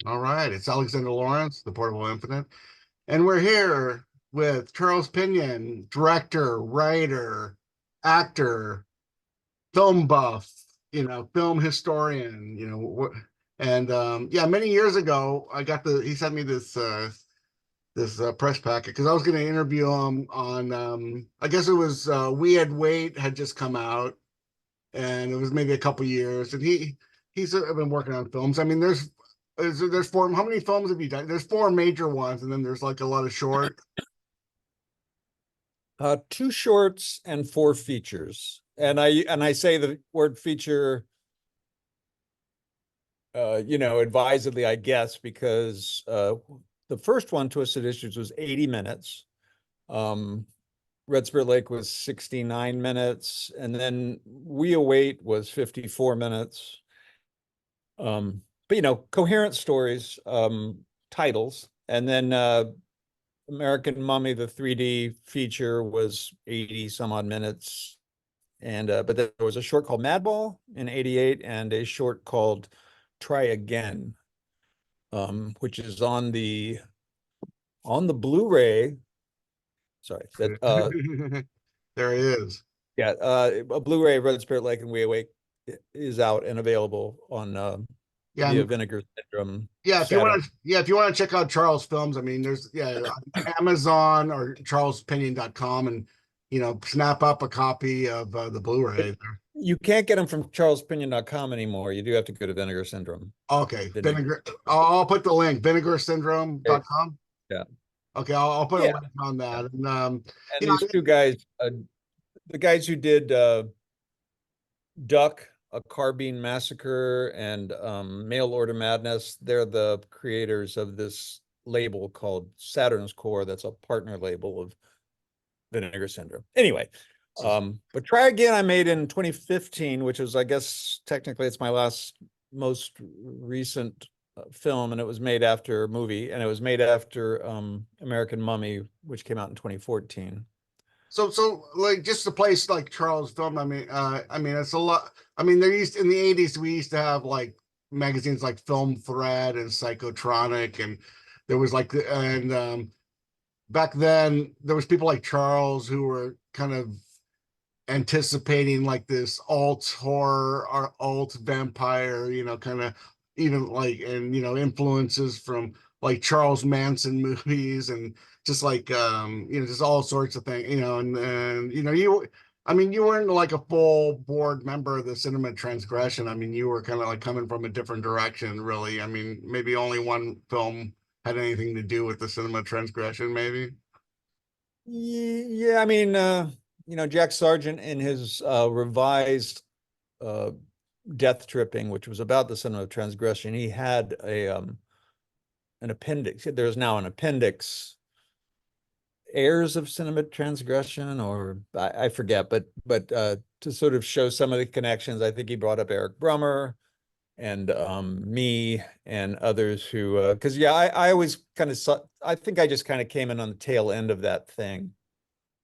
All right, it's Alexander Lawrence, the Portable Infinite, and we're here with Charles Pinion, director, writer, actor, film buff, film historian, and yeah, many years ago, he sent me this press packet because I was going to interview him on, I guess it was We Had Wait had just come out, and it was maybe a couple years, and he's been working on films. I mean, there's four. How many films have you done? There's four major ones, and then there's like a lot of short. Two shorts and four features. And I say the word feature, advisedly, I guess, because the first one, Twisted Issues, was 80 minutes. Red Spirit Lake was 69 minutes, and then We Await was 54 minutes. But coherent stories, titles, and then American Mummy, the 3D feature, was 80 some odd minutes. And but there was a short called Madball in 88 and a short called Try Again, which is on the Blu-ray. Sorry, that There it is. yeah, a Blu-ray of Red Spirit Lake and We Awake is out and available on Yeah, via Vinegar Syndrome. yeah. If you want to check out Charles films, I mean, there's Amazon or charlespinion.com, and snap up a copy of the Blu-ray. You can't get them from charlespinion.com anymore. You do have to go to Vinegar Syndrome. Okay, Vinegar. I'll put the link, vinegarsyndrome.com. Yeah. Okay, I'll put a link on that. And these two guys, the guys who did Duck, A Carbine Massacre, and Mail Order Madness, they're the creators of this label called Saturn's Core. That's a partner label of Vinegar Syndrome. Anyway, but Try Again I made in 2015, which is, I guess, technically it's my most recent film, and it was made after a movie, and it was made after American Mummy, which came out in 2014. So like, just a place like Charles Film. I mean, it's a lot. I mean, in the '80s, we used to have like magazines like Film Thread and Psychotronic, and there was like back then there was people like Charles who were kind of anticipating like this alt horror or alt vampire, kind of even like, and influences from like Charles Manson movies, and just like just all sorts of things, and I mean, you weren't like a full board member of the Cinema Transgression. I mean, you were kind of like coming from a different direction, really. I mean, maybe only one film had anything to do with the Cinema Transgression, maybe. Yeah, I mean, Jack Sargent in his revised Death Tripping, which was about the Cinema of Transgression, he had an appendix. There's now an appendix, Heirs of Cinema Transgression, or I forget, but to sort of show some of the connections, I think he brought up Eric Brummer and me and others who, because I always kind of saw, I think I just kind of came in on the tail end of that thing.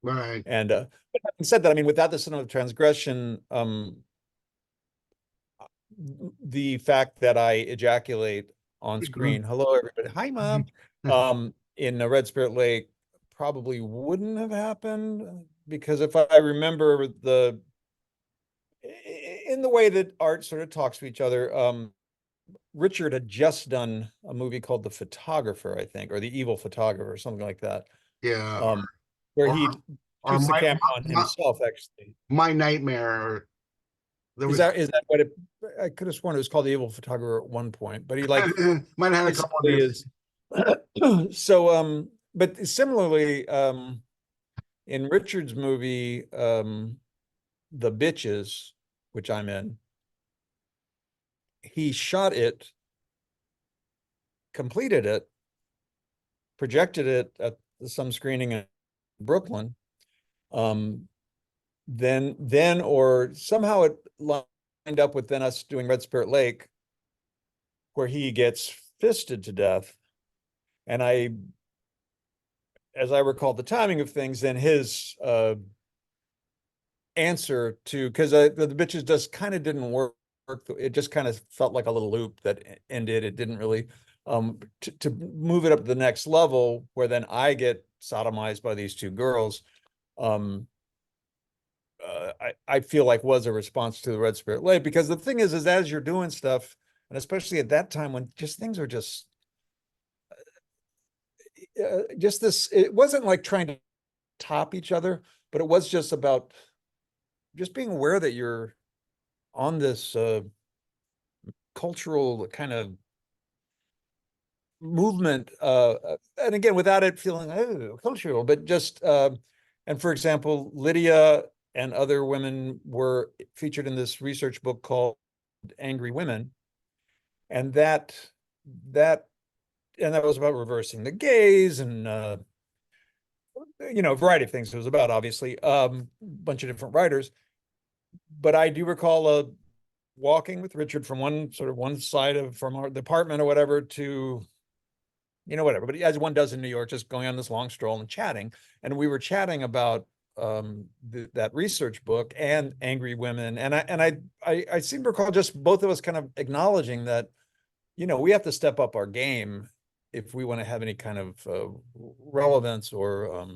Right. And but having said that, I mean, without the Cinema of Transgression, the fact that I ejaculate on screen, hello everybody, hi mom, in the Red Spirit Lake probably wouldn't have happened, because if I remember in the way that art sort of talks to each other, Richard had just done a movie called The Photographer, I think, or The Evil Photographer, or something like that. Yeah. Where or, he or shoots the camera on himself, actually. My Nightmare. Is that what it? I could have sworn it was called The Evil Photographer at one point, but he like might have had a couple of years. So, but similarly, in Richard's movie, The Bitches, which I'm in, he shot it, completed it, projected it at some screening in Brooklyn, then or somehow it lined up with then us doing Red Spirit Lake, where he gets fisted to death. And as I recall the timing of things, then his answer to, because the Bitches just kind of didn't work It just kind of felt like a little loop that ended. It didn't really, to move it up to the next level where then I get sodomized by these two girls. I feel like was a response to the Red Spirit Lake, because the thing is as you're doing stuff, and especially at that time when just things are just this, it wasn't like trying to top each other, but it was just about just being aware that you're on this cultural kind of movement, and again, without it feeling cultural, but just and for example, Lydia and other women were featured in this research book called Angry Women, and that was about reversing the gaze and a variety of things it was about, obviously, a bunch of different writers. But I do recall walking with Richard from one side of from our department or whatever to whatever, but as one does in New York, just going on this long stroll and chatting. And we were chatting about that research book and Angry Women. And I seem to recall just both of us kind of acknowledging that, we have to step up our game if we want to have any kind of relevance or,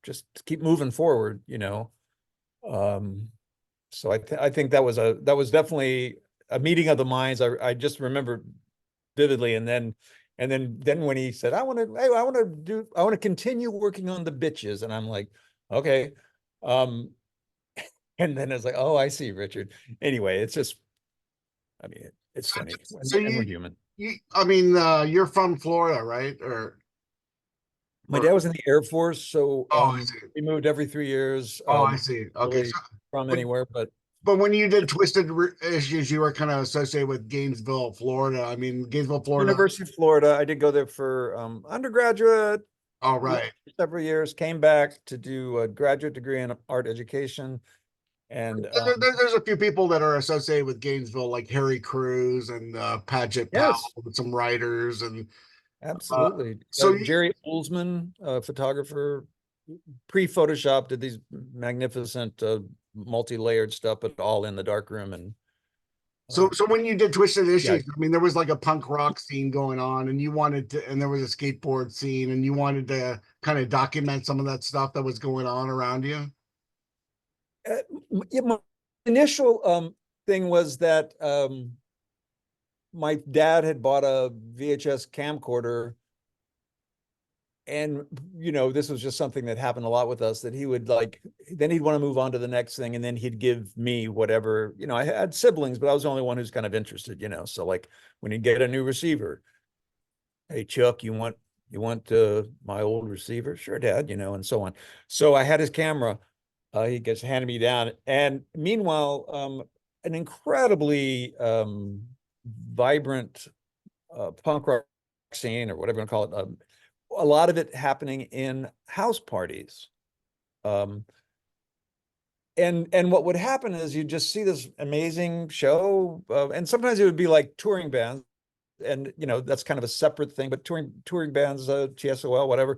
just keep moving forward, so I think that was definitely a meeting of the minds. I just remember vividly. And then when he said, I want to continue working on the bitches. And I'm like, okay. And then it's like, oh, I see, Richard. Anyway, it's just, I mean, it's funny. So and we're human. You're from Florida, right? My dad was in the Air Force, so I see. we moved every 3 years. I see. Okay. Really from anywhere, but when you did Twisted Issues, you were kind of associated with Gainesville, Florida. I mean, Gainesville, Florida. University of Florida. I did go there for undergraduate. All right. Several years, came back to do a graduate degree in art education. And there's a few people that are associated with Gainesville, like Harry Cruz and Paget Powell, and some writers, and absolutely. So Jerry Olsman, photographer, pre-Photoshop, did these magnificent multi-layered stuff, but all in the darkroom. And so when you did Twisted Issues, I mean, there was like a punk rock scene going on, and and there was a skateboard scene, and you wanted to kind of document some of that stuff that was going on around you. My initial thing was that my dad had bought a VHS camcorder, and this was just something that happened a lot with us, that he would then he'd want to move on to the next thing, and then he'd give me whatever. I had siblings, but I was the only one who's kind of interested, so like when he'd get a new receiver, hey Chuck, you want my old receiver? Sure, Dad, and so on. So I had his camera. He gets handed me down, and meanwhile, an incredibly vibrant punk rock scene, or whatever you want to call it. A lot of it happening in house parties. And what would happen is you just see this amazing show, and sometimes it would be like touring bands, and that's kind of a separate thing. But touring bands, TSOL, whatever.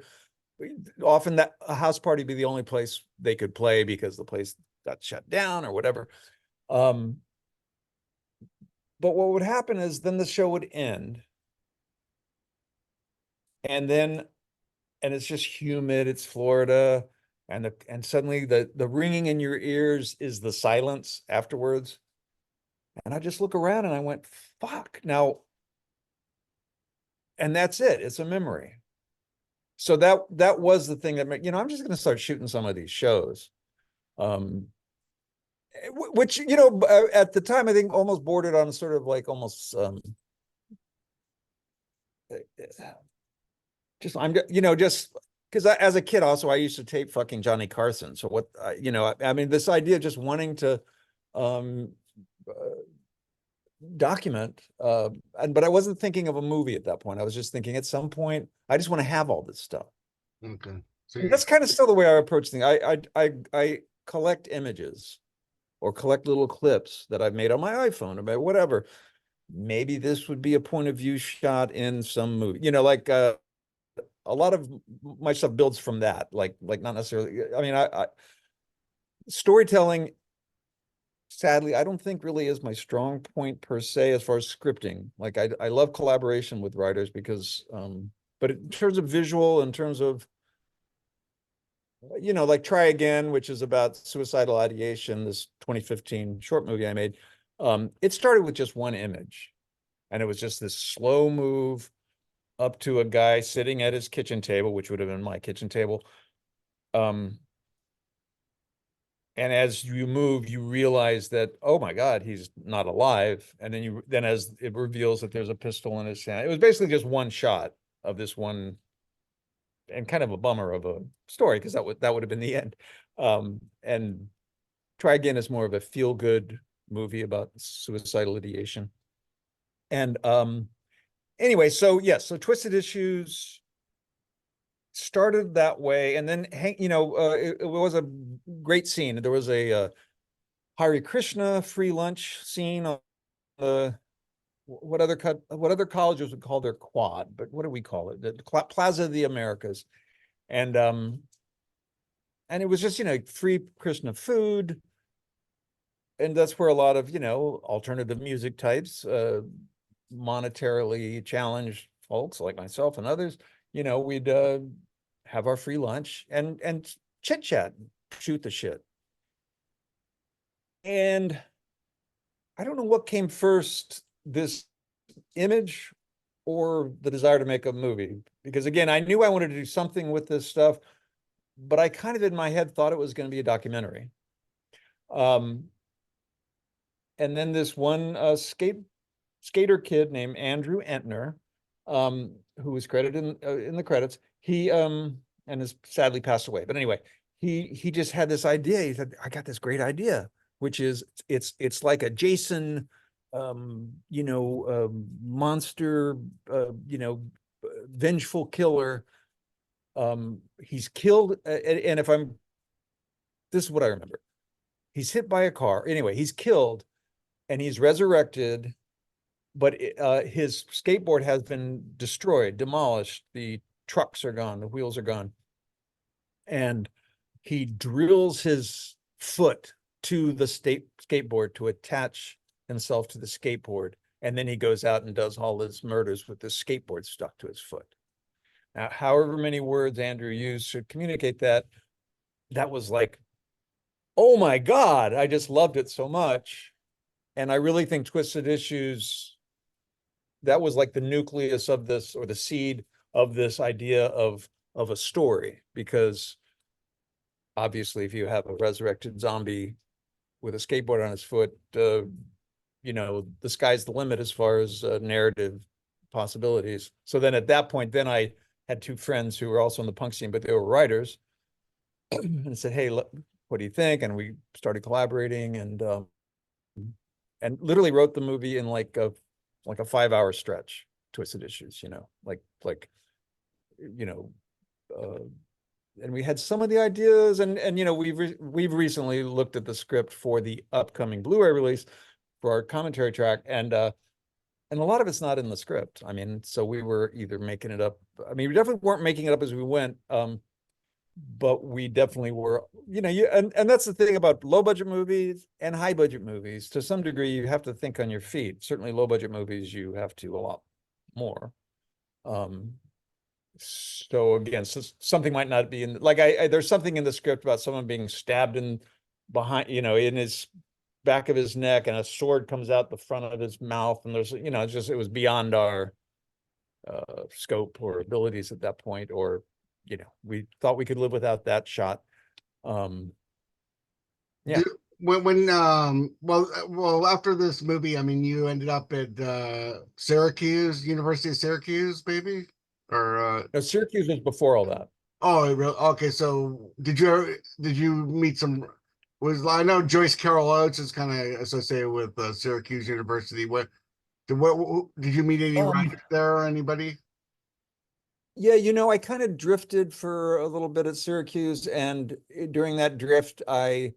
Often that a house party be the only place they could play because the place got shut down or whatever. But what would happen is then the show would end. And it's just humid, it's Florida. And suddenly the ringing in your ears is the silence afterwards. And I just look around and I went, fuck now. And that's it. It's a memory. So that was the thing that made, I'm just going to start shooting some of these shows, which, at the time, I think almost bordered on sort of like almost just because as a kid also I used to tape fucking Johnny Carson. So what, I mean, this idea of just wanting to document, but I wasn't thinking of a movie at that point. I was just thinking at some point I just want to have all this stuff. Okay. So that's kind of still the way I approach things. I collect images or collect little clips that I've made on my iPhone or whatever. Maybe this would be a point of view shot in some movie, like a lot of my stuff builds from that, like not necessarily, I mean, I storytelling sadly, I don't think really is my strong point per se as far as scripting. Like I love collaboration with writers because, but in terms of visual, in terms of, like Try Again, which is about suicidal ideation, this 2015 short movie I made, it started with just one image. And it was just this slow move up to a guy sitting at his kitchen table, which would have been my kitchen table. And as you move, you realize that, oh my God, he's not alive. And then as it reveals that there's a pistol in his hand, it was basically just one shot of this one, and kind of a bummer of a story because that would have been the end. And Try Again is more of a feel good movie about suicidal ideation. And anyway, so yes, so Twisted Issues started that way, and then it was a great scene. There was a Hare Krishna free lunch scene on the what other colleges would call their quad, but what do we call it? The Plaza of the Americas. And it was just free Krishna food, and that's where a lot of alternative music types, monetarily challenged folks like myself and others, we'd have our free lunch and chit chat, shoot the shit. And I don't know what came first, this image or the desire to make a movie, because again, I knew I wanted to do something with this stuff, but I kind of in my head thought it was going to be a documentary. And then this one skater kid named Andrew Entner, who was credited in the credits, he and has sadly passed away. But anyway, he just had this idea. He said, I got this great idea, which is it's like a Jason monster, vengeful killer. He's killed, and this is what I remember. He's hit by a car. Anyway, he's killed and he's resurrected, but his skateboard has been destroyed, demolished. The trucks are gone, the wheels are gone. And he drills his foot to the skateboard to attach himself to the skateboard. And then he goes out and does all his murders with the skateboard stuck to his foot. Now, however many words Andrew used to communicate that was like, oh my God, I just loved it so much. And I really think Twisted Issues, that was like the nucleus of this, or the seed of this idea of a story, because obviously if you have a resurrected zombie with a skateboard on his foot, the sky's the limit as far as narrative possibilities. So then at that point, then I had two friends who were also in the punk scene, but they were writers, and said, hey, what do you think? And we started collaborating, and literally wrote the movie in like a 5-hour stretch. Twisted Issues, and we had some of the ideas, and we've recently looked at the script for the upcoming Blu-ray release for our commentary track, and a lot of it's not in the script. I mean, so we were either making it up. I mean, we definitely weren't making it up as we went, but we definitely were, and that's the thing about low budget movies and high budget movies. To some degree, you have to think on your feet. Certainly low budget movies, you have to a lot more. So again, so something might not be in, like, there's something in the script about someone being stabbed in behind, in his back of his neck, and a sword comes out the front of his mouth, and there's, it was beyond our scope or abilities at that point, or we thought we could live without that shot. Yeah. Well, after this movie, I mean, you ended up at University of Syracuse, baby, or No, Syracuse was before all that. oh, really? Okay, so did you meet some? I know Joyce Carol Oates is kind of associated with Syracuse University. What did you meet any writers there or anybody? Yeah, I kind of drifted for a little bit at Syracuse, and during that drift, I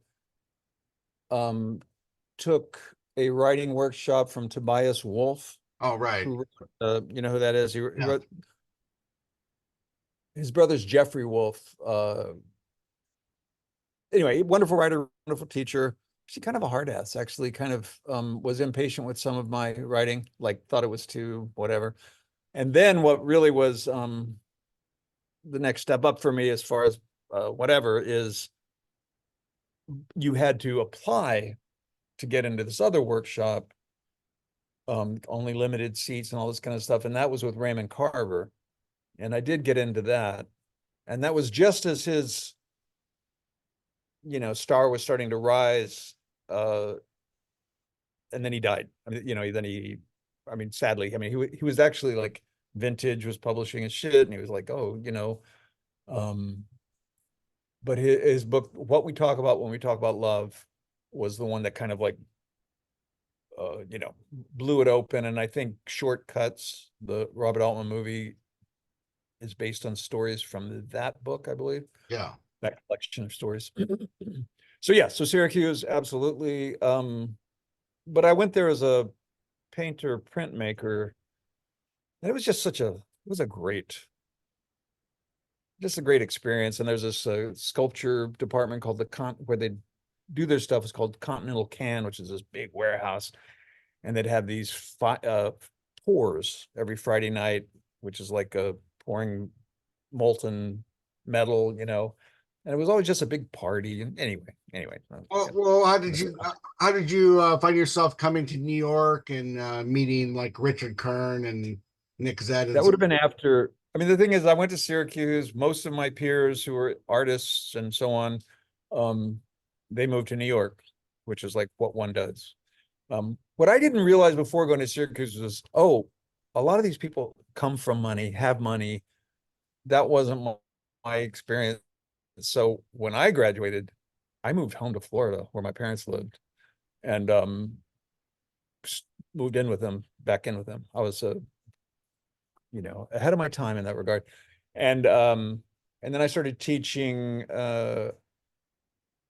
took a writing workshop from Tobias Wolff. Oh, right. Who, you know who that is? He Yeah. wrote, his brother's Jeffrey Wolff. Anyway, wonderful writer, wonderful teacher. She kind of a hard ass, actually, kind of was impatient with some of my writing, like thought it was too whatever. And then what really was the next step up for me as far as whatever is you had to apply to get into this other workshop, only limited seats and all this kind of stuff. And that was with Raymond Carver. And I did get into that. And that was just as his, star was starting to rise. And then he died. I mean, sadly, I mean, he was actually like Vintage was publishing his shit, and he was like, oh, but his book, What We Talk About When We Talk About Love, was the one that kind of like, blew it open. And I think Shortcuts, the Robert Altman movie, is based on stories from that book, I believe. Yeah. That collection of stories. So yeah, so Syracuse, absolutely. But I went there as a painter, printmaker, and it was just just a great experience. And there's this sculpture department called where they do their stuff is called Continental Can, which is this big warehouse, and they'd have these pours every Friday night, which is like pouring molten metal, and it was always just a big party. And anyway. Well, how did you find yourself coming to New York and meeting like Richard Kern and Nick Zed? That would have been after. I mean, the thing is, I went to Syracuse. Most of my peers who were artists and so on, they moved to New York, which is like what one does. What I didn't realize before going to Syracuse was, a lot of these people come from money, have money. That wasn't my experience. So when I graduated, I moved home to Florida where my parents lived, and moved in with them, back in with them. I was ahead of my time in that regard. And then I started teaching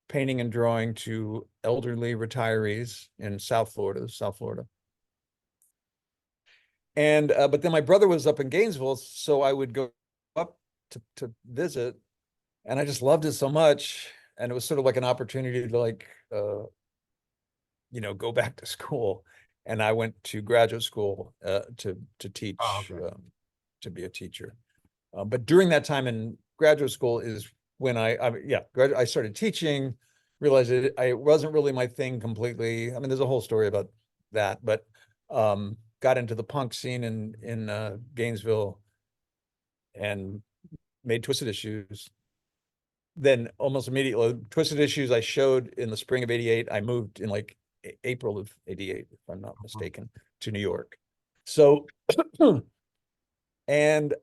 painting and drawing to elderly retirees in South Florida. And but then my brother was up in Gainesville, so I would go up to visit, and I just loved it so much. And it was sort of like an opportunity to like go back to school. And I went to graduate school to teach, okay. to be a teacher. But during that time in graduate school is when I started teaching, realized it wasn't really my thing completely. I mean, there's a whole story about that, but got into the punk scene in Gainesville and made Twisted Issues. Then almost immediately, Twisted Issues I showed in the spring of '88. I moved in like April of '88, if I'm not mistaken, to New York. So, and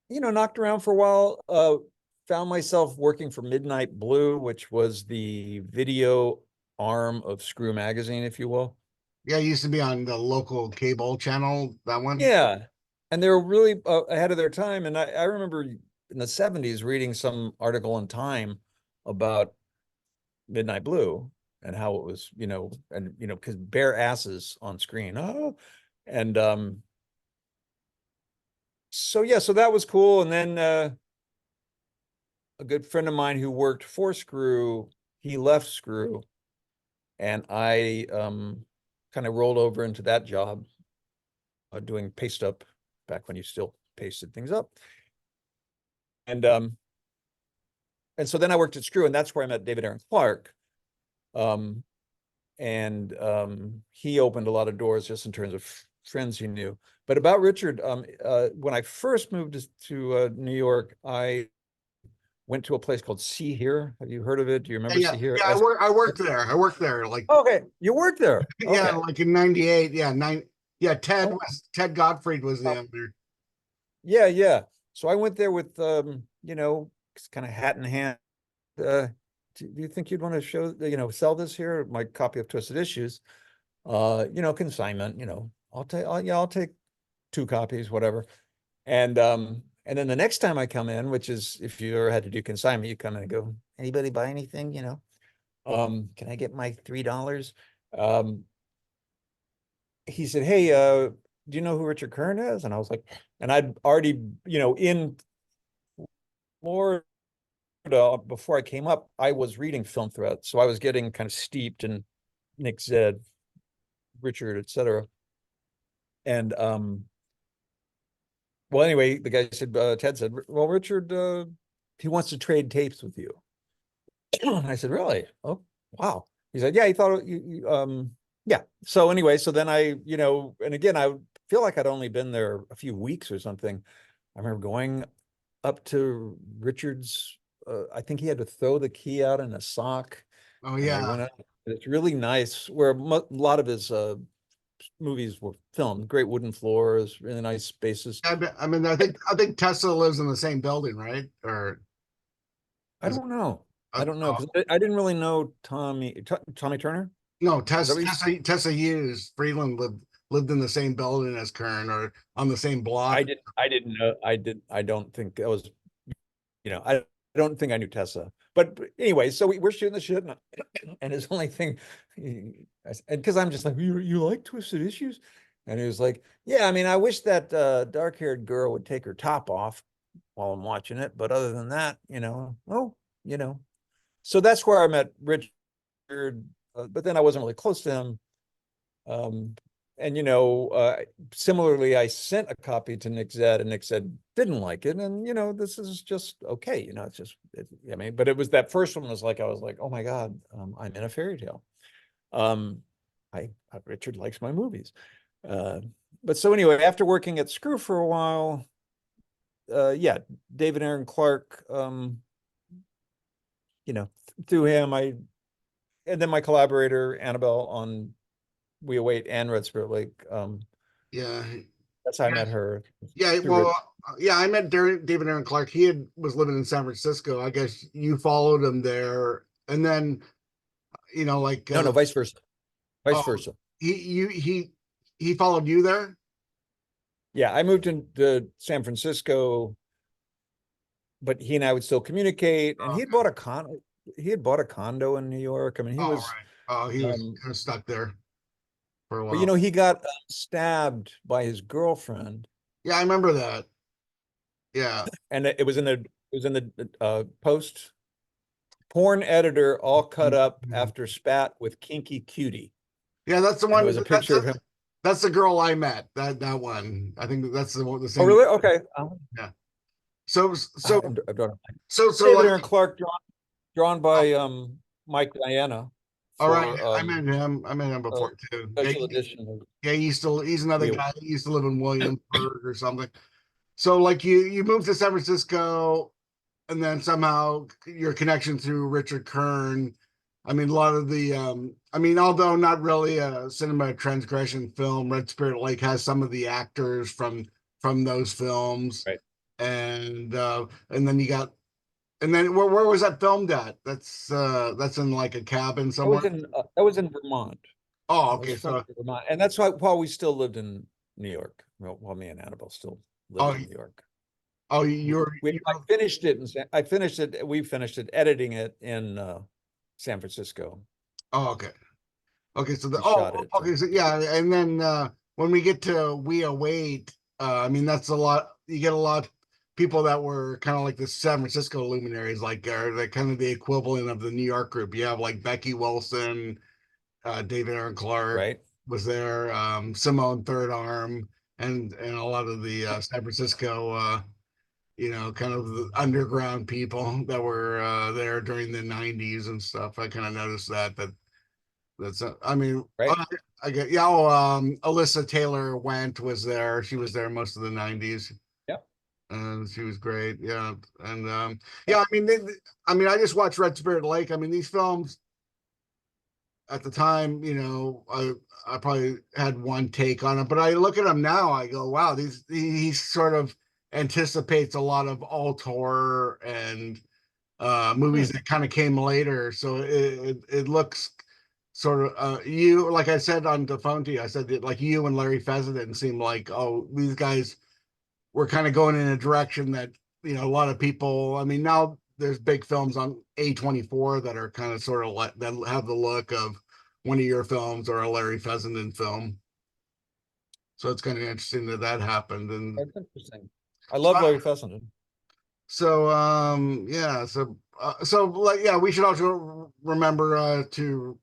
knocked around for a while. Found myself working for Midnight Blue, which was the video arm of Screw Magazine, if you will. Yeah, it used to be on the local cable channel, that one. Yeah, and they were really ahead of their time. And I remember in the '70s reading some article in Time about Midnight Blue and how it was, because bare asses on screen. And so yeah, so that was cool. And then a good friend of mine who worked for Screw, he left Screw, and I kind of rolled over into that job, doing paste up back when you still pasted things up. And so then I worked at Screw, and that's where I met David Aaron Clark. And he opened a lot of doors just in terms of friends he knew. But about Richard, when I first moved to New York, I went to a place called See Here. Have you heard of it? Do you remember See Here? Yeah, I worked there. I worked there like Okay, you worked there. yeah, Okay. like in '98. Yeah, Ted Gottfried was the owner. Yeah. So I went there with kind of hat in hand. Do you think you'd want to sell this here? My copy of Twisted Issues. Consignment, I'll take 2 copies, whatever. And then the next time I come in, which is if you ever had to do consignment, you come in and go, anybody buy anything, can I get my $3? He said, hey, do you know who Richard Kern is? And I was like, and I'd already, in Florida, before I came up, I was reading film threats, so I was getting kind of steeped in Nick Zed, Richard, etc. And well, anyway, the guy said, Ted said, well, Richard, he wants to trade tapes with you. I said, really? Oh, wow. He said, yeah, he thought yeah. So anyway, so then I, and again, I feel like I'd only been there a few weeks or something. I remember going up to Richard's, I think he had to throw the key out in a sock. Oh And I yeah. went out. It's really nice where a lot of his movies were filmed. Great wooden floors, really nice spaces. I mean, I think Tesla lives in the same building, right? Or I is it, don't know. I don't know oh, because I didn't really know Tommy Turner. no, Is that what Tessa Hughes Freeland lived in the same building as Kern or on the same block. I didn't know. I don't think that was, I don't think I knew Tessa. But anyway, so we're shooting the shit, and his only thing, and because I'm just like, you like Twisted Issues? And he was like, yeah, I mean, I wish that dark-haired girl would take her top off while I'm watching it. But other than that, well, you know. So that's where I met Richard. But then I wasn't really close to him. Um, and similarly, I sent a copy to Nick Zed, and Nick Zed didn't like it. And this is just okay. It's just, I mean, but it was that first one was like I was like, oh my God, I'm in a fairy tale. I Richard likes my movies. But so anyway, after working at Screw for a while, yeah, David Aaron Clark, through him, and then my collaborator Annabelle on We Await and Red Spirit Lake. Yeah. That's how I met her. Yeah, through well, Rich. yeah, I met David Aaron Clark. Was living in San Francisco. I guess you followed him there, and then like No, vice versa. Vice oh, versa. he followed you there. Yeah, I moved into San Francisco, but he and I would still communicate. And Oh, he had bought a condo. He had bought a condo in New York. I mean, he oh, was, right. Oh, he was um, kind of stuck there for a but while. he got stabbed by his girlfriend, Yeah, I remember that. Yeah, and it was in the Post. Porn editor all cut up after spat with kinky cutie, yeah, that's the and it one. was a picture of him. That's the girl I met. That one. I think that's the Oh, same. really? Okay. Yeah. So so I've done it. so David like, Aaron Clark, drawn by Mike Diana all right. for I met him. I met him a before too. Yeah, special edition of yeah. He's another We. guy. He used to live in Williamsburg or something. So like you moved to San Francisco, and then somehow your connection through Richard Kern. I mean, a lot of the I mean, although not really a cinema transgression film, Red Spirit Lake has some of the actors from those films. Right. And then you got and then where was that filmed at? That's in like a cabin somewhere. That was in Vermont. Oh, That was okay. filmed So in Vermont, and that's why while we still lived in New York, while me and Annabelle still lived oh in New York. oh you're I finished it, I finished it. We finished it, editing it in San Francisco. oh okay. Okay, so We shot it. okay, so yeah, and then when we get to We Await, I mean that's a lot. You get a lot of people that were kind of like the San Francisco luminaries, like are the kind of the equivalent of the New York group. You have like Becky Wilson, David Aaron Clark Right. was there, Simone Third Arm, and a lot of the San Francisco, kind of the underground people that were there during the '90s and stuff. I kind of noticed that. I mean, Right. I get, yeah. Oh, Alyssa Taylor Went was there. She was there most of the '90s, Yep. and she was great. Yeah, and yeah. I mean, I just watched Red Spirit Lake. I mean, these films at the time, I probably had one take on it, but I look at them now. I go, wow, he sort of anticipates a lot of alt horror and movies that kind of came later. So it looks sort of you like I said on the phone to you, I said that like you and Larry Fessenden seem like, oh, these guys were kind of going in a direction that a lot of people. I mean, now there's big films on A24 that are kind of sort of like that have the look of one of your films or a Larry Fessenden film. So it's kind of interesting that happened. And That's interesting. I love Larry Fessenden. so yeah, so so like, yeah, we should also remember to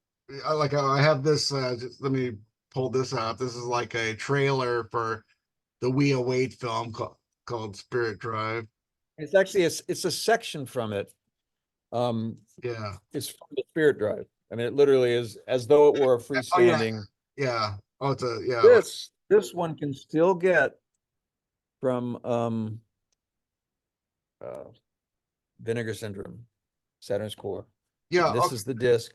like I have this. Just, let me pull this out. This is like a trailer for the We Await film called Spirit Drive. It's actually it's a section from it. Um, Yeah. it's from the Spirit Drive. I mean, it literally is as though it were a Oh yeah. freestanding. Yeah. Oh, it's a yeah. Like, This one can still get from uh, Vinegar Syndrome, Saturn's Core. yeah. And this Okay. is the disc.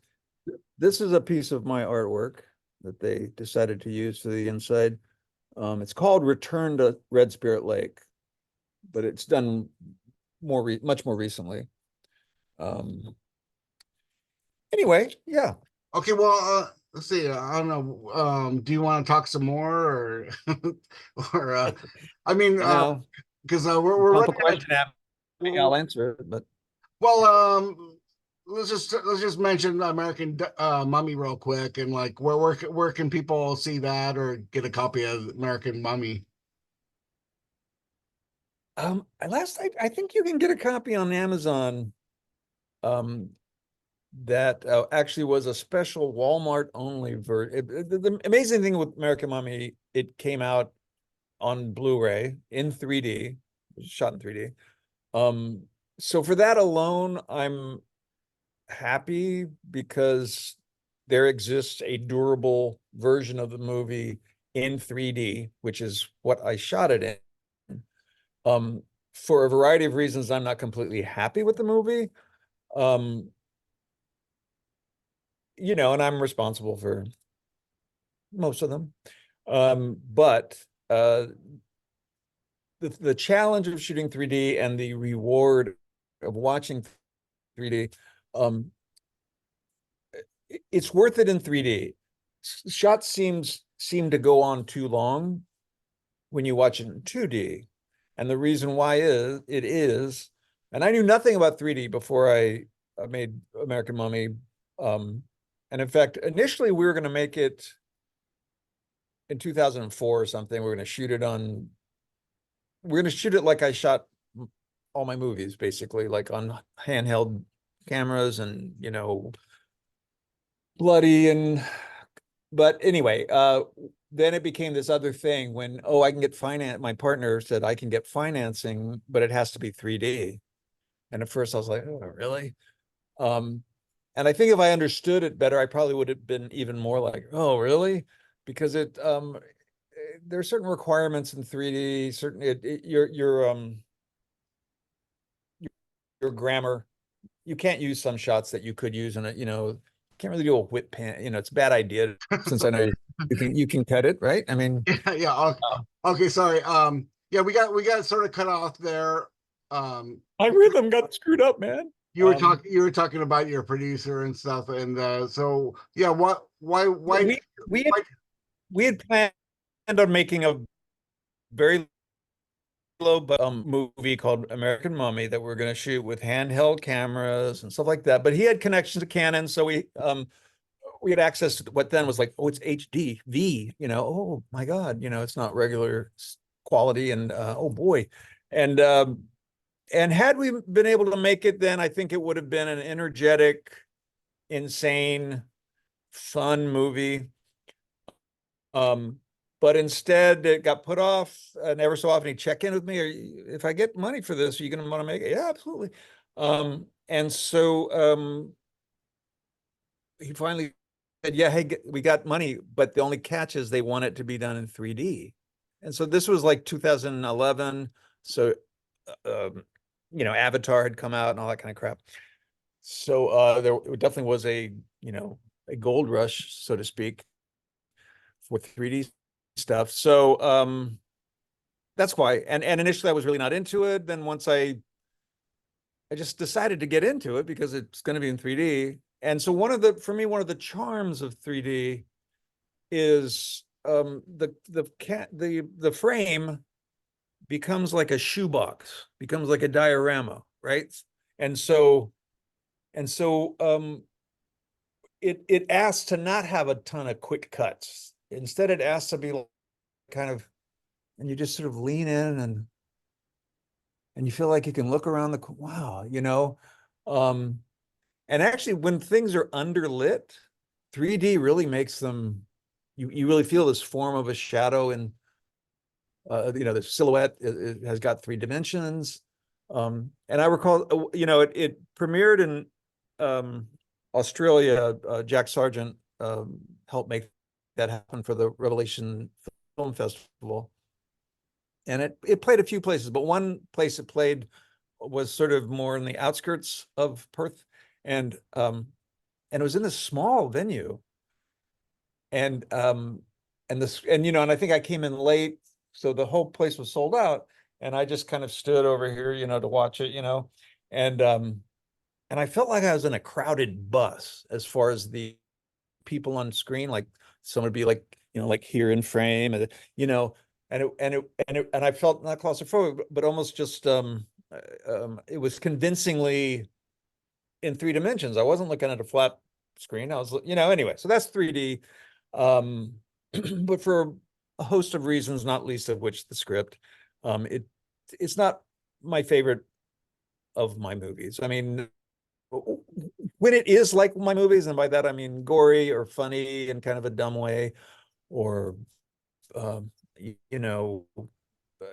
This is a piece of my artwork that they decided to use for the inside. It's called Return to Red Spirit Lake, but it's done much more recently. Anyway, yeah. Okay. Well, let's see. I don't know. Do you want to talk some more, or or I mean, You know, because we're pump a running out of, question at me, I'll answer it. But well, let's just mention American Mummy real quick, and like where can people see that or get a copy of American Mummy? I think you can get a copy on Amazon. Um, that actually was a special Walmart only version. The amazing thing with American Mummy, it came out on Blu-ray in 3D, shot in 3D. So for that alone, I'm happy because there exists a durable version of the movie in 3D, which is what I shot it in. For a variety of reasons, I'm not completely happy with the movie. Um, and I'm responsible for most of them. But the challenge of shooting 3D and the reward of watching 3D, it's worth it in 3D. Shots seem to go on too long when you watch it in 2D. And the reason why is, and I knew nothing about 3D before I made American Mummy. And in fact, initially we were going to make it in 2004 or something. We're going to shoot it like I shot all my movies, basically, like on handheld cameras and, bloody but anyway, then it became this other thing when, I can get finance. My partner said I can get financing, but it has to be 3D. And at first I was like, oh, really? And I think if I understood it better, I probably would have been even more like, oh, really? Because there are certain requirements in 3D, your grammar. You can't use some shots that you could use in it, can't really do a whip pan, it's a bad idea since I know you can cut it, right? I mean, Yeah, yeah. Okay, okay, sorry. Yeah, we got sort of cut off there. Um, my rhythm got screwed up, man. you were talking about your producer and stuff, and so yeah, what We had why we had planned on making a very low movie called American Mummy that we're going to shoot with handheld cameras and stuff like that. But he had connections to Canon, so we had access to what then was like, oh, it's HD V, oh my God, it's not regular quality, and oh boy, and had we been able to make it, then I think it would have been an energetic, insane, fun movie. But instead it got put off, and ever so often he'd check in with me, if I get money for this, are you going to want to make it? Yeah, absolutely. And so he finally said, yeah, hey, we got money, but the only catch is they want it to be done in 3D. And so this was like 2011. So, Avatar had come out and all that kind of crap. So there definitely was a gold rush, so to speak, for 3D stuff. So that's why. And initially I was really not into it. Then once I just decided to get into it because it's going to be in 3D. And so for me, one of the charms of 3D is the frame becomes like a shoebox, becomes like a diorama, right? And so it asks to not have a ton of quick cuts. Instead, it asks to be kind of, and you just sort of lean in and you feel like you can look around wow, And actually, when things are underlit, 3D really makes them, you really feel this form of a shadow, and the silhouette has got 3 dimensions. And I recall, it premiered in Australia. Jack Sargent helped make that happen for the Revelation Film Festival. And it played a few places, but one place it played was sort of more in the outskirts of Perth. And it was in this small venue. And and I think I came in late, so the whole place was sold out. And I just kind of stood over here, to watch it, and I felt like I was in a crowded bus as far as the people on screen. Like someone would be like, like here in frame, and and I felt not claustrophobic, but almost just it was convincingly in 3 dimensions. I wasn't looking at a flat screen. I was, anyway, so that's 3D. But for a host of reasons, not least of which the script, it's not my favorite of my movies. I mean, when it is like my movies, and by that I mean gory or funny in kind of a dumb way, or you know, uh,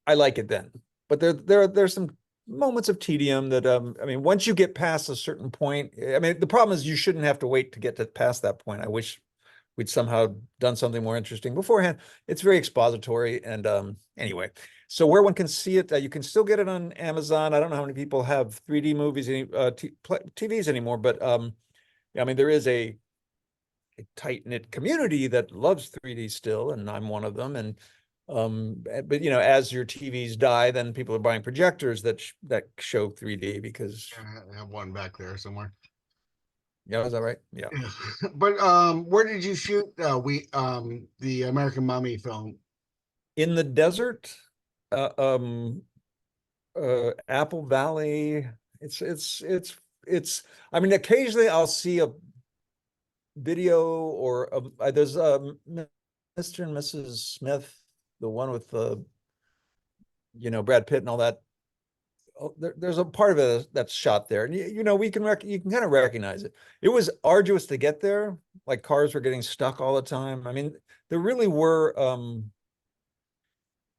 I like it then. But there's some moments of tedium that I mean, once you get past a certain point, I mean, the problem is you shouldn't have to wait to get to past that point. I wish we'd somehow done something more interesting beforehand. It's very expository. And anyway, so where one can see it, you can still get it on Amazon. I don't know how many people have 3D movies, TVs anymore, but I mean, there is a tight-knit community that loves 3D still, and I'm one of them. And but as your TVs die, then people are buying projectors that show 3D because I have one back there somewhere. yeah, is that right? Yeah. But where did you shoot the American Mummy film? In the desert, Apple Valley. It's I mean, occasionally I'll see a video or there's Mr. and Mrs. Smith, the one with the Brad Pitt and all that. Oh, there's a part of it that's shot there, and you can kind of recognize it. It was arduous to get there, like cars were getting stuck all the time. I mean, there really were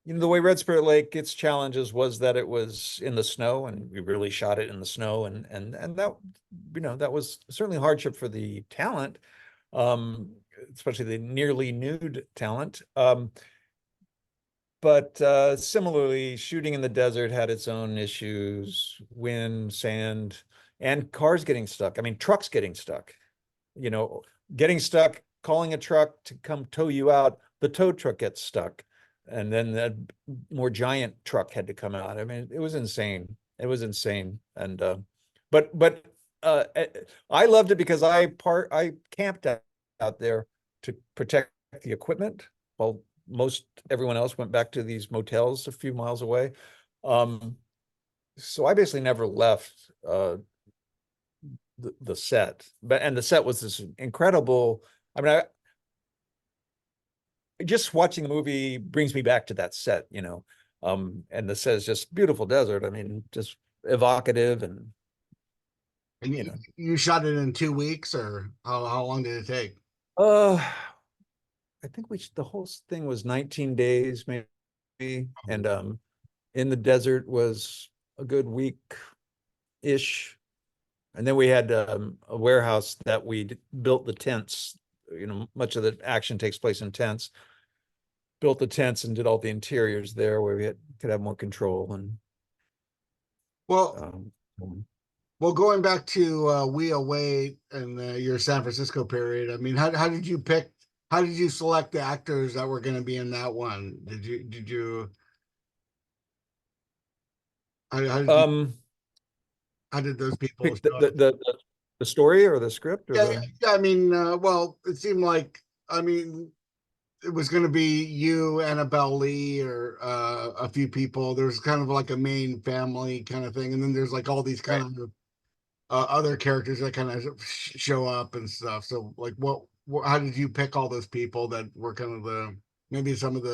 the way Red Spirit Lake its challenges was that it was in the snow, and we really shot it in the snow, and that that was certainly a hardship for the talent, especially the nearly nude talent. But similarly, shooting in the desert had its own issues: wind, sand, and cars getting stuck. I mean, trucks getting stuck. Getting stuck, calling a truck to come tow you out, the tow truck gets stuck, and then that more giant truck had to come out. I mean, it was insane. It was insane. And but I loved it because I camped out there to protect the equipment while most everyone else went back to these motels a few miles away. So I basically never left the set. And the set was this incredible. I mean, just watching the movie brings me back to that set, and the set is just beautiful desert. I mean, just evocative. And you shot it in 2 weeks, or how long did it take? I think the whole thing was 19 days maybe, and in the desert was a good week-ish. And then we had a warehouse that we built the tents. Much of the action takes place in tents. Built the tents and did all the interiors there where we could have more control. And well, going back to We Await and your San Francisco period, I mean, how did you pick? How did you select the actors that were going to be in that one? How did those people pick the story or the script? Or yeah, I mean, well, it seemed like, I mean, it was going to be you, Annabelle Lee, or a few people. There's kind of like a main family kind of thing, and then there's like all these kind of other characters that kind of show up and stuff. So, like, how did you pick all those people that were kind of maybe some of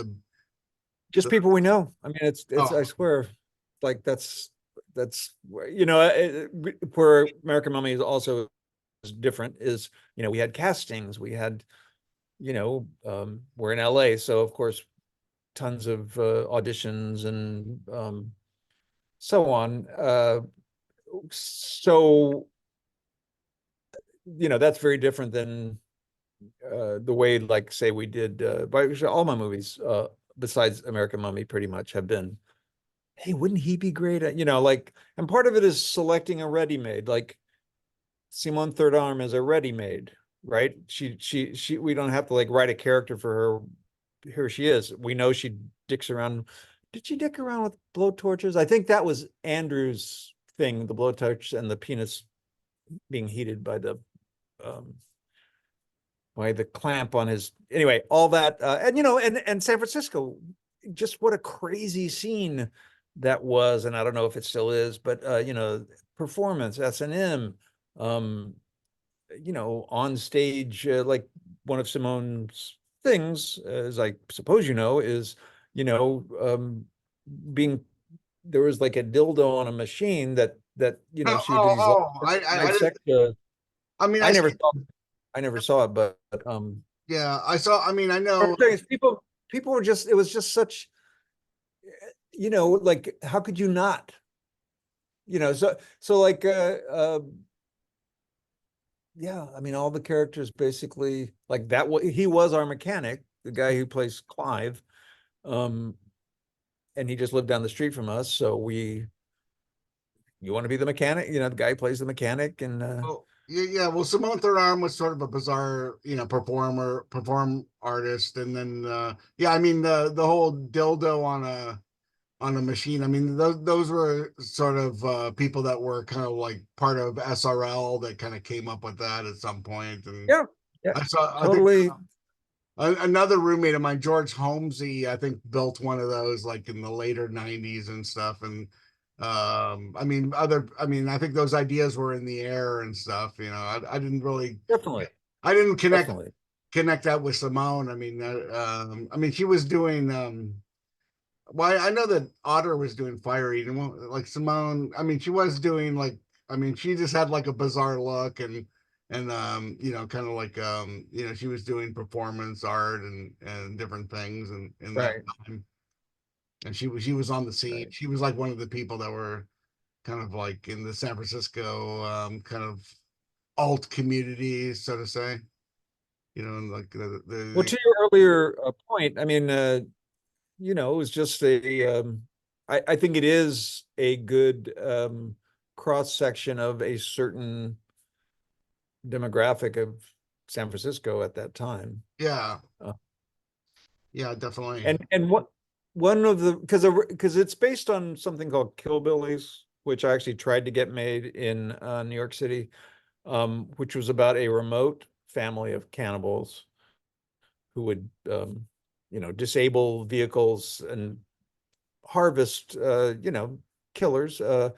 just people we know? I mean, it's Oh. I swear, like that's that's where American Mummy is also different is, we had castings, we had, we're in LA, so of course tons of auditions and so on. So that's very different than the way, like, say, we did all my movies besides American Mummy pretty much have been, hey, wouldn't he be great at, like, and part of it is selecting a ready-made, like Simone Third Arm is a ready-made, right? She we don't have to like write a character for her. Here she is. We know she dicks around. Did she dick around with blowtorches? I think that was Andrew's thing, the blowtorch and the penis being heated by um the clamp on his, anyway, all that, and San Francisco, just what a crazy scene that was. And I don't know if it still is, but performance, S&M, on stage, like one of Simone's things, as I suppose is, being, there was like a dildo on a machine that Oh, she would do these oh, oh, I didn't, dissect. I mean, I never saw I never saw it, but yeah, I saw, I mean, I know, people were just, it was just such, like, how could you not, so like yeah, I mean, all the characters basically like that. He was our mechanic, the guy who plays Clive, and he just lived down the street from us. So you want to be the mechanic, the guy who plays the mechanic, and well, yeah, well, Simone Third Arm was sort of a bizarre, perform artist. And then, yeah, I mean, the whole dildo on a machine. I mean, those were sort of people that were kind of like part of SRL that kind of came up with that at some point. And yeah, yeah, I think totally. another roommate of mine, George Holmesy, I think built one of those like in the later 90s and stuff. And I mean, I think those ideas were in the air and stuff. I didn't really, Definitely, I didn't definitely. connect that with Simone. I mean, she was doing well, I know that Otter was doing fire eating. Like Simone, I mean, she was doing like, I mean, she just had like a bizarre look. And kind of like she was doing performance art and different things and in that Right, time. And she was on the scene. right. She was like one of the people that were kind of like in the San Francisco kind of alt community, so to say. And like Well, to your earlier point, I mean, it was just I think it is a good cross section of a certain demographic of San Francisco at that time. yeah, Uh, yeah, definitely. and what one of the, because it's based on something called Killbillies, which I actually tried to get made in New York City, which was about a remote family of cannibals who would disable vehicles and harvest killers. Uh,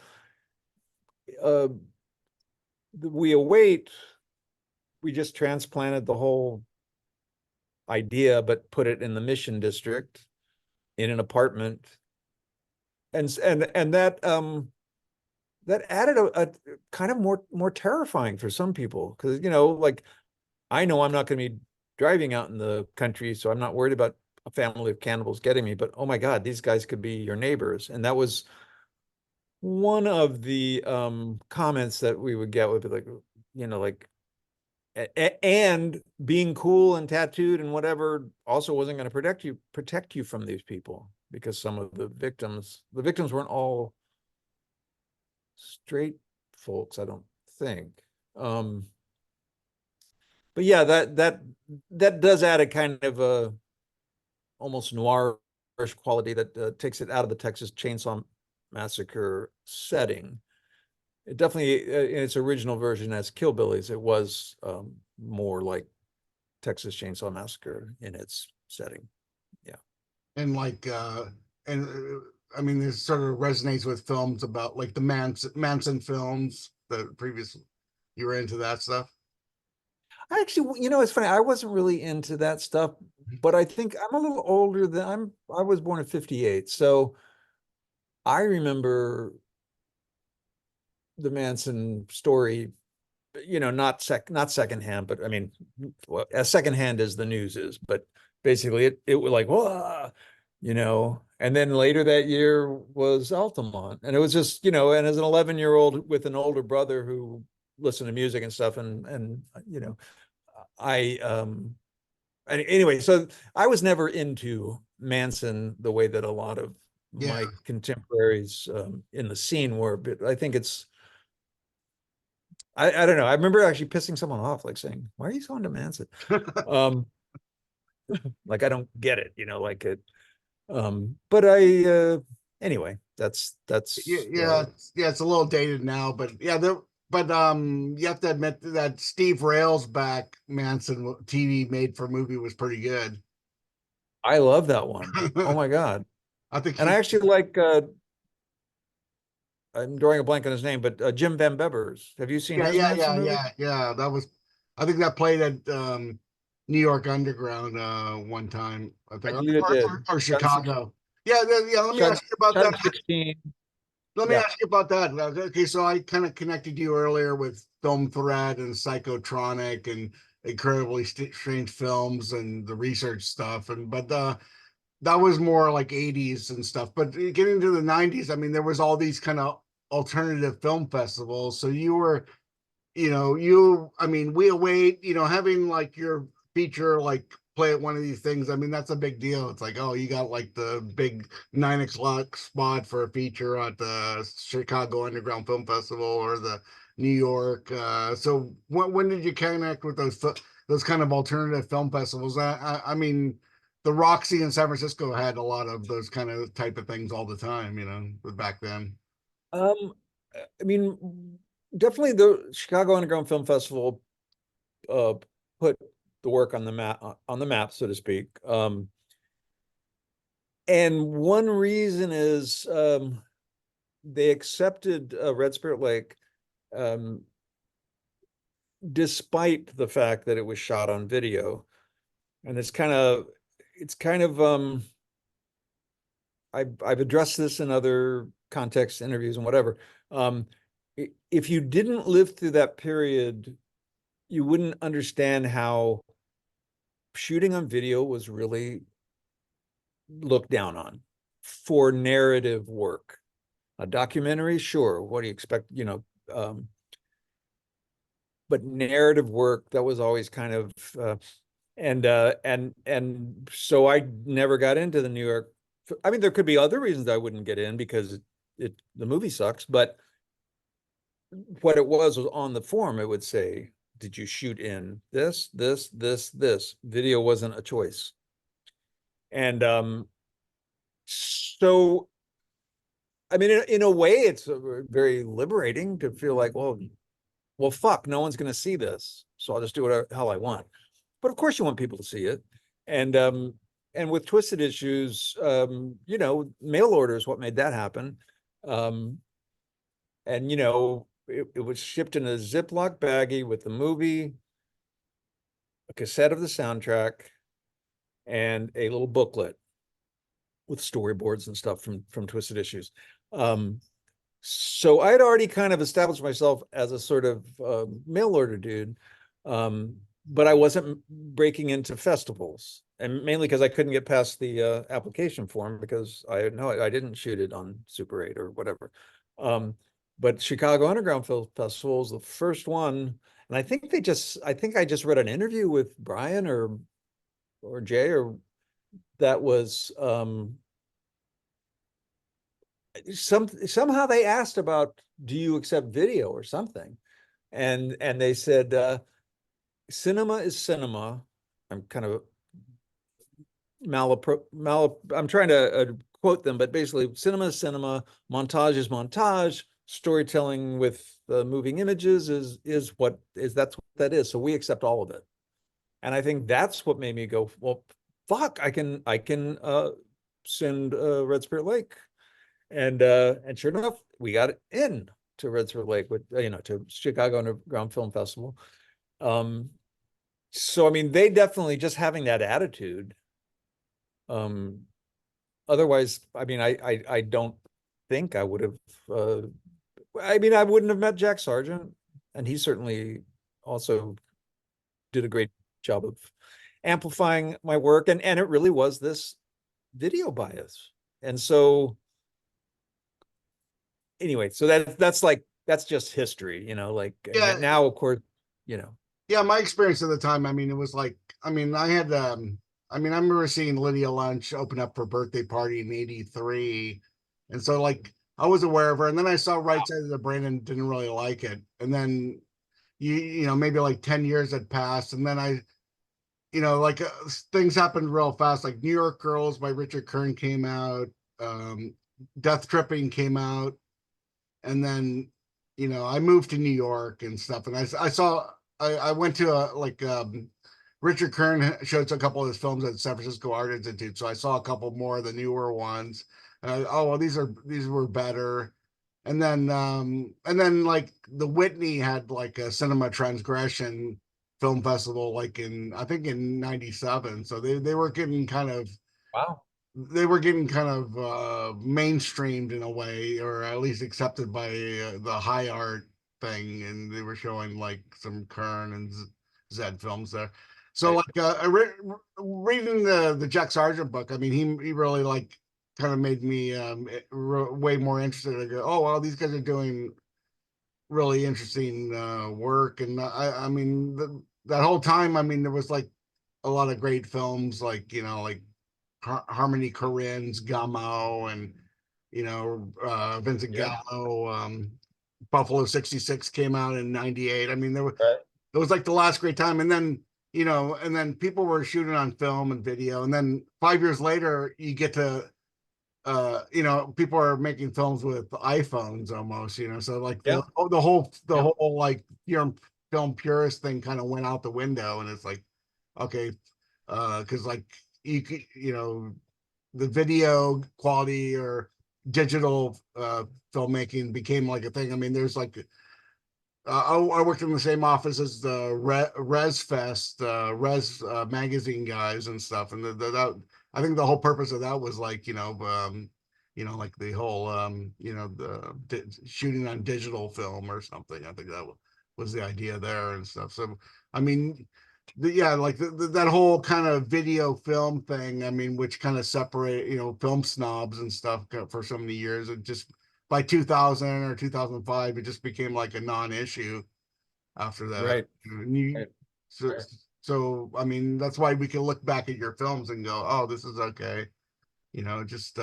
we await, we just transplanted the whole idea, but put it in the Mission District in an apartment, and that added a kind of more terrifying for some people, because like, I know I'm not going to be driving out in the country, so I'm not worried about a family of cannibals getting me, but oh my God, these guys could be your neighbors. And that was one of the comments that we would get, would be like, like, and being cool and tattooed and whatever also wasn't going to protect you from these people, because some of the victims weren't all straight folks, I don't think. But yeah, that does add a kind of a almost noirish quality that takes it out of the Texas Chainsaw Massacre setting. It definitely, in its original version as Killbillies, it was more like Texas Chainsaw Massacre in its setting. Yeah. And like and I mean, this sort of resonates with films about like the Manson films, the previous, you were into that stuff. I actually, it's funny. I wasn't really into that stuff, but I think I'm a little older than I was born in 58. So I remember the Manson story, not secondhand, but I mean, well, as secondhand as the news is, but basically it was like, whoa, and then later that year was Altamont. And it was just, and as an 11-year-old with an older brother who listened to music and stuff, and I anyway, so I was never into Manson the way that a lot of Yeah. my contemporaries in the scene were, but I think I don't know. I remember actually pissing someone off, like saying, "Why are you so into Manson?" Like I don't get it, like it. But anyway, that's Yeah, it's a little dated now, but yeah, you have to admit that Steve Railsback Manson TV made for movie was pretty good. I love that one. Oh my God. I think And I actually like I'm drawing a blank on his name, but Jim Van Bebbers. Have you seen his Manson movie? yeah. That was, I think that played at New York Underground one time, I I think, believe it did. or Gun six, Chicago. Yeah. Let me Gun, ask you about Gun that. 16. Let me Yeah. ask you about that. Okay, so I kind of connected you earlier with Film Thread and Psychotronic and incredibly strange films and the research stuff, and but that was more like 80s and stuff. But getting to the 90s, I mean, there was all these kind of alternative film festivals. So you were, I mean, we await, having like your feature like play at one of these things. I mean, that's a big deal. It's like, oh, you got like the big 9 o'clock spot for a feature at the Chicago Underground Film Festival or the New York. So when did you connect with those kind of alternative film festivals? I mean, the Roxy in San Francisco had a lot of those kind of type of things all the time, back then. Um, I mean, definitely the Chicago Underground Film Festival put the work on the map, so to speak. And one reason is they accepted Red Spirit Lake despite the fact that it was shot on video. And it's kind of I've addressed this in other contexts, interviews, and whatever. If you didn't live through that period, you wouldn't understand how shooting on video was really looked down on for narrative work. A documentary, sure. What do you expect? But narrative work, that was always kind of and so I never got into the New York. I mean, there could be other reasons I wouldn't get in because the movie sucks, but what it was on the form, it would say, did you shoot in this? Video wasn't a choice. And so, I mean, in a way, it's very liberating to feel like, well, fuck, no one's going to see this, so I'll just do whatever the hell I want. But of course, you want people to see it, and with Twisted Issues, mail order is what made that happen, and it was shipped in a Ziploc baggie with the movie, a cassette of the soundtrack, and a little booklet with storyboards and stuff from Twisted Issues. So I'd already kind of established myself as a sort of mail order dude, but I wasn't breaking into festivals, and mainly because I couldn't get past the application form because I didn't shoot it on Super 8 or whatever. But Chicago Underground Film Festival was the first one, and I think I just read an interview with Brian or Jay, or that was somehow they asked about, do you accept video or something, and they said cinema is cinema. I'm kind of I'm trying to quote them, but basically cinema is cinema, montage is montage, storytelling with moving images is what that is. So we accept all of it. And I think that's what made me go, well, fuck, I can send Red Spirit Lake. And sure enough, we got it in to Red Spirit Lake with to Chicago Underground Film Festival. So I mean, they definitely, just having that attitude. Otherwise, I mean, I don't think I would have I mean, I wouldn't have met Jack Sargent, and he certainly also did a great job of amplifying my work, and it really was this video bias. And so anyway, so that's just history, like, and Yeah, now of course, you know. yeah, my experience at the time, I mean, it was like, I mean, I remember seeing Lydia Lunch open up her birthday party in '83. And so like I was aware of her. And then I saw Right Side of the Brain and didn't really like it. And then maybe like 10 years had passed. And then like things happened real fast. Like New York Girls by Richard Kern came out. Um, Death Tripping came out. And then, I moved to New York and stuff. And I went to Richard Kern showed a couple of his films at San Francisco Art Institute. So I saw a couple more of the newer ones. Oh, well, these were better. And then like the Whitney had like a cinema transgression film festival, like I think in '97. So they were getting kind of Wow. mainstreamed in a way, or at least accepted by the high art thing, and they were showing like some Kern and Zed films there. So Right. like reading the Jack Sargent book, I mean, he really like kind of made me way more interested. I go, oh well, these guys are doing really interesting work. And I mean that whole time, I mean, there was like a lot of great films, like like Harmony Korine's Gummo, and Vincent Yeah. Gallo. Buffalo 66 came out in '98. I mean, Right. it was like the last great time. And then people were shooting on film and video, and then 5 years later you get to people are making films with iPhones almost, so like Yeah. the whole Yeah. like film purist thing kind of went out the window. And it's like, okay, because like you could, the video quality or digital filmmaking became like a thing. I mean, there's like I worked in the same office as the Res Fest, Res magazine guys and stuff, and that I think the whole purpose of that was like like the whole shooting on digital film or something. I think that was the idea there and stuff. So I mean, yeah, like that whole kind of video film thing. I mean, which kind of separate film snobs and stuff for so many years. It just by 2000 or 2005, it just became like a non-issue after that. Right. And Right. so, so I mean, that's why we can look back at your films and go, oh, this is okay. Just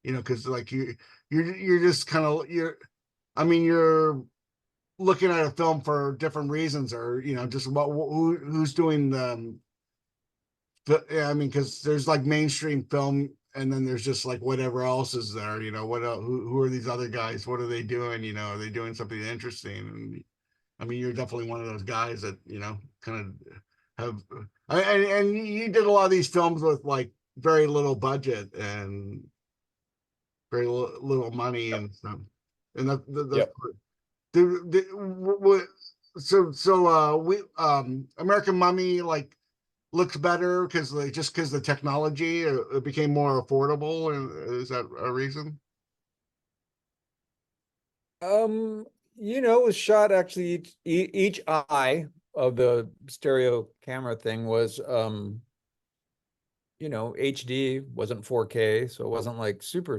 because like you're just kind of I mean, you're looking at a film for different reasons, or just who's doing yeah, I mean, because there's like mainstream film, and then there's just like whatever else is there. What else, who are these other guys? What are they doing? Are they doing something interesting? And I mean, you're definitely one of those guys that kind of have. And you did a lot of these films with like very little budget and very little money and stuff. And Yep. we American Mummy like looks better because because the technology it became more affordable. And is that a reason? It was shot actually each eye of the stereo camera thing was HD, wasn't 4K, so it wasn't like super,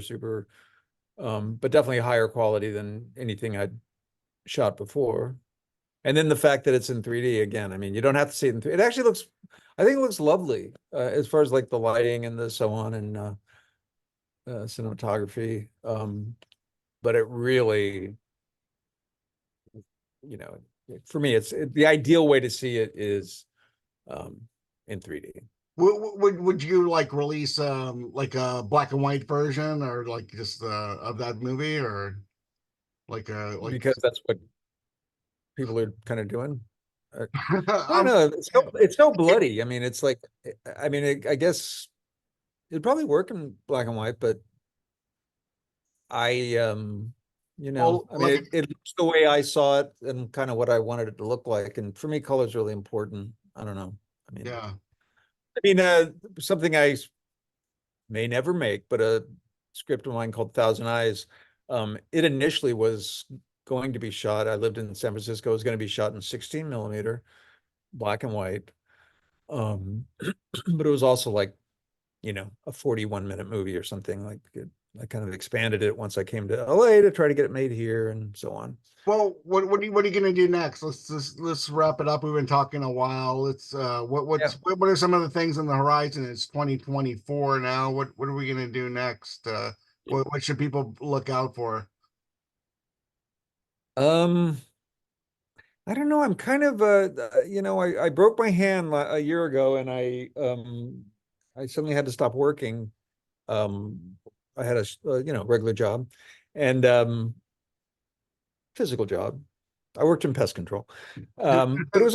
but definitely higher quality than anything I'd shot before. And then the fact that it's in 3D again, I mean, you don't have to see it in 3D. It actually looks, I think it looks lovely as far as like the lighting and the so on and cinematography. But it really, for me, the ideal way to see it is in 3D. Would you like release like a black and white version, or like just of that movie, or like Because that's what people are kind of doing. I don't I'm, know. It's so bloody. I mean, it's like, I mean, I guess it'd probably work in black and white, but I, well, I mean, like it looks the way I saw it and kind of what I wanted it to look like. And for me, color is really important. I don't know. yeah. I mean, something I may never make, but a script of mine called Thousand Eyes It initially was going to be shot. I lived in San Francisco. It was going to be shot in 16 millimeter, black and white. But it was also like, you know, a 41-minute movie or something. Like I kind of expanded it once I came to LA to try to get it made here and so on. Well, what are you gonna do next? Let's wrap it up. We've been talking a while. What are some of the things on the horizon? It's 2024 now. What are we gonna do next? What should people look out for? I don't know. I'm kind of you know, I broke my hand a year ago, and I suddenly had to stop working. I had a you know, regular job and physical job. I worked in pest control. But it was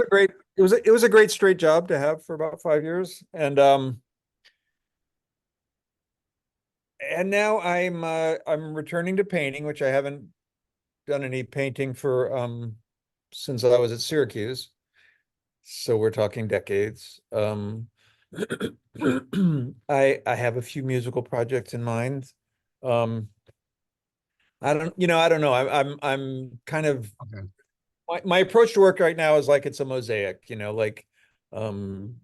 a great straight job to have for about 5 years. And now I'm returning to painting, which I haven't done any painting for since I was at Syracuse. So we're talking decades. I have a few musical projects in mind. I don't know. I'm kind of Okay. my approach to work right now is like it's a mosaic, you know, like I'm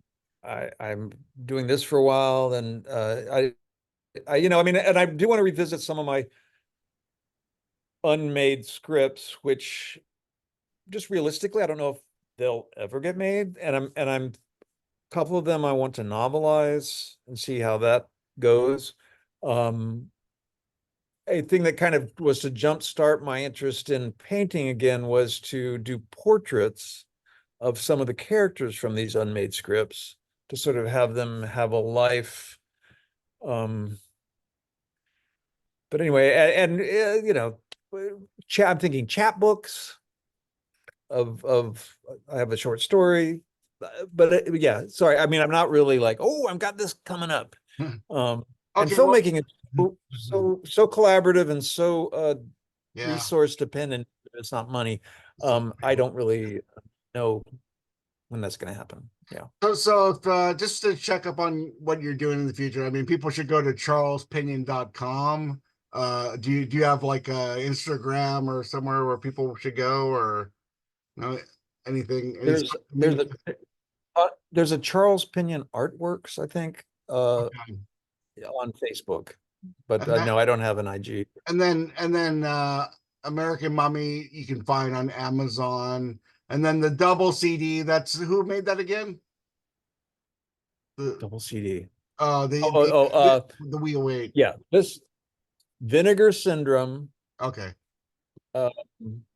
doing this for a while, then you know, I mean, and I do want to revisit some of my unmade scripts, which just realistically, I don't know if they'll ever get made. And I'm a couple of them I want to novelize and see how that goes. A thing that kind of was to jumpstart my interest in painting again was to do portraits of some of the characters from these unmade scripts, to sort of have them have a life. But anyway, and you know, I'm thinking chapbooks of I have a short story, but yeah, sorry. I mean, I'm not really like, oh, I've got this coming up. And filmmaking is so collaborative and so Yeah. resource dependent. It's not money. I don't really know when that's going to happen. Yeah. So if, just to check up on what you're doing in the future, I mean, people should go to charlespinion.com. Do you have like a Instagram or somewhere where people should go, or no, anything? There's a Charles Pinion Artworks, I think, Okay. on Facebook, but And no, I don't have an IG. then American Mummy you can find on Amazon, and then the double CD. That's who made that again? The Double CD. the We Await. Yeah, this Vinegar Syndrome. Okay.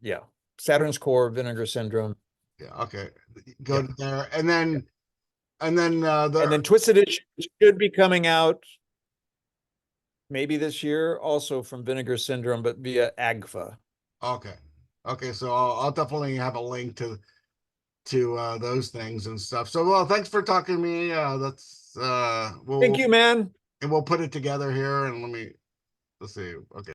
Yeah, Saturn's Core, Vinegar Syndrome. Yeah. Okay. Go to there, and then Twisted Issue should be coming out maybe this year, also from Vinegar Syndrome, but via AGFA. Okay. So I'll definitely have a link to those things and stuff. So well, thanks for talking to me. Thank you, man. And we'll put it together here, and let's see. Okay.